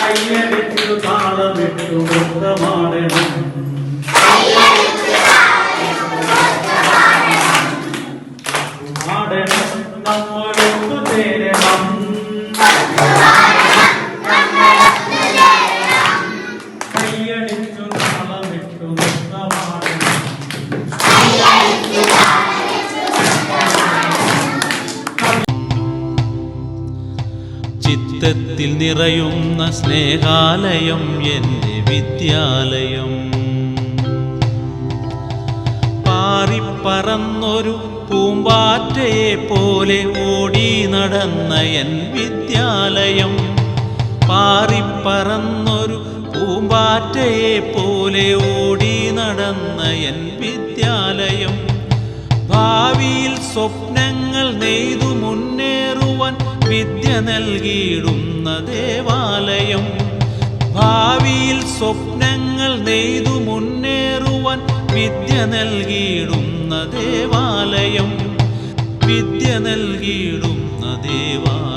കയ്യടിച്ചു താളമിട്ടു നൃത്തമാടണം. ആടണം നമ്മളൊത്തു ചേരണം. കയ്യടിച്ചു താളമിട്ടു നൃത്തമാടണം. ചിത്തത്തിൽ നിറയുന്ന സ്നേഹാലയം എൻ്റെ വിദ്യാലയം. പാറിപ്പറന്നൊരു പൂമ്പാറ്റയെ പോലെ ഓടി നടന്ന എൻ വിദ്യാലയം. പാറിപ്പറന്നൊരു പൂമ്പാറ്റയെ പോലെ ഓടി നടന്ന എൻ വിദ്യാലയം. ഭാവിയിൽ സ്വപ്നങ്ങൾ നെയ്തു മുന്നേറുവാൻ വിദ്യ നൽകിയിടുന്ന ദേവാലയം. ഭാവിയിൽ സ്വപ്നങ്ങൾ നെയ്തു മുന്നേറുവാൻ വിദ്യ നൽകിയിടുന്ന ദേവാലയം. വിദ്യ നൽകിയിടുന്ന ദേവാലയം.